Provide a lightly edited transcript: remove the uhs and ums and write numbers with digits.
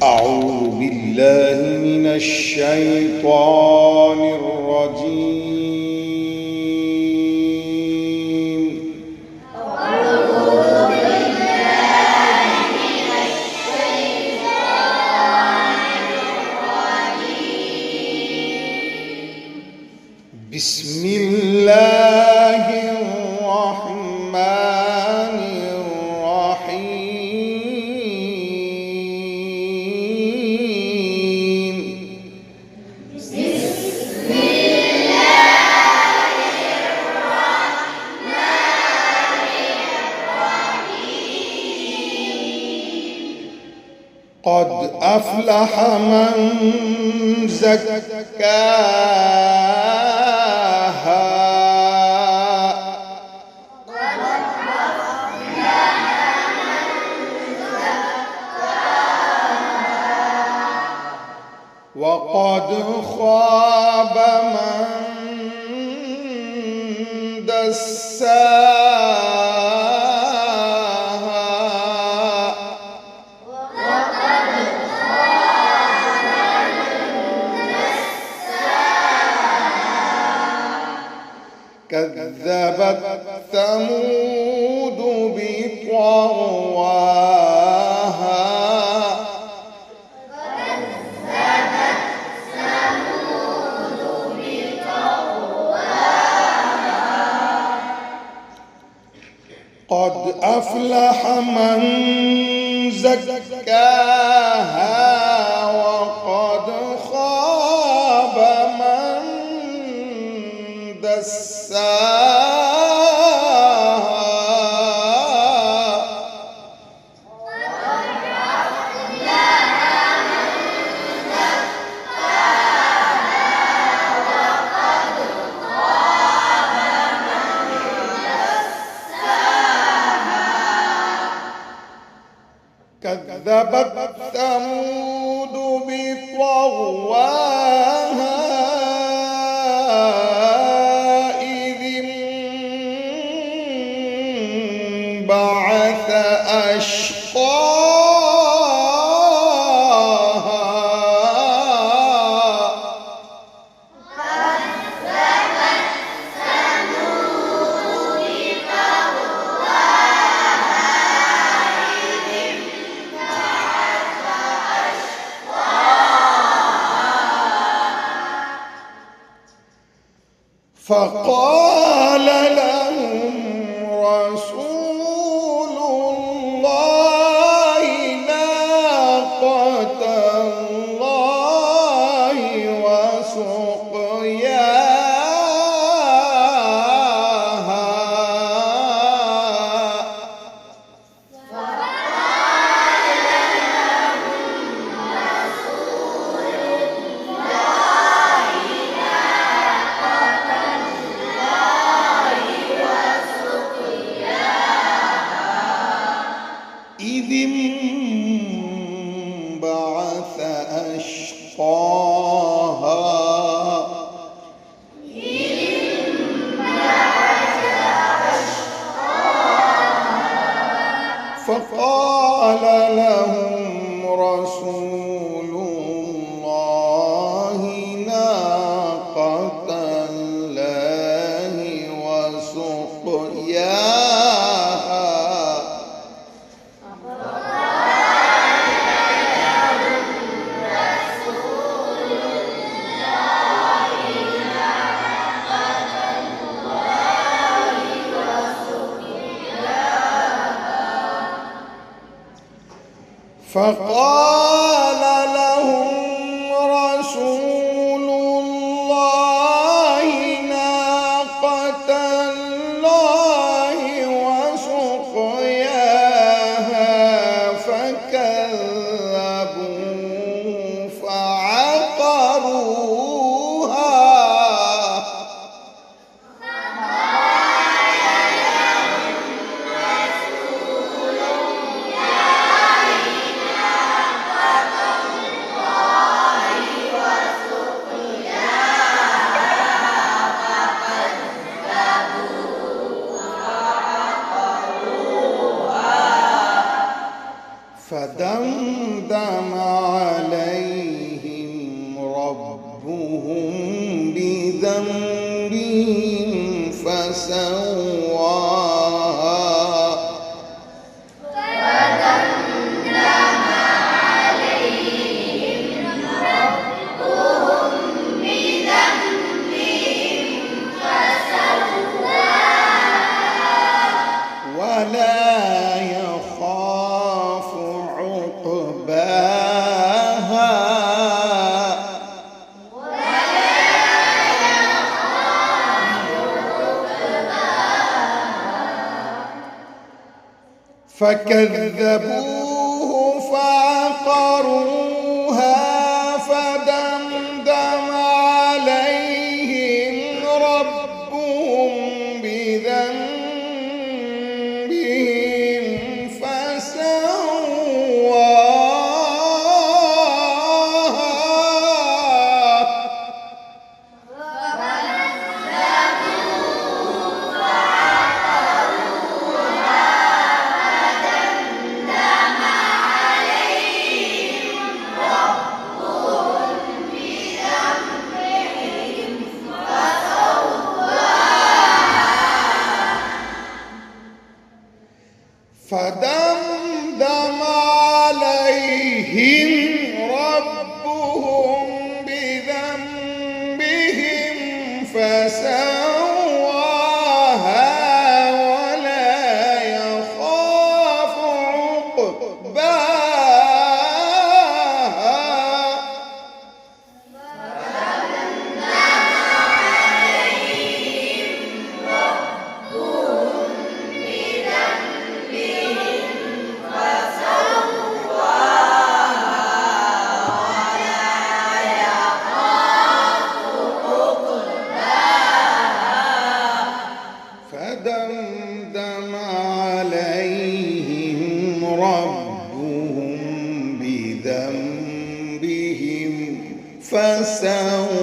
أعوذ بالله من الشيطان الرجيم. أعوذ بالله من الشيطان الرجيم. بسم الله الرحمن الرحيم. بسم الله الرحمن الرحيم. قد أفلح من زكاها وقد خاب من دساها كذبت ثمود بطغواها قد أفلح من زكاها وقد خاب من دساها كذبت ثمود بطغواها إذ انبعث أشقاها فقال لهم رسول الله ناقة الله وسقياها إذ انبعث أشقاها فقال لهم رسول الله ناقة الله وسقياها فقال لهم رسول الله ناقة الله وسقياها فكذبوه فعقروها فدمدم عليهم ربهم بذنبهم فسواها ولا يخاف عقباها فكذبوه فعقروها فدمدم عليهم ربهم بذنبهم فسواها فدمدم عليهم ربهم بذنبهم فسواها ولا يخاف عقباها فدمدم عليهم ربهم بذنبهم فسواها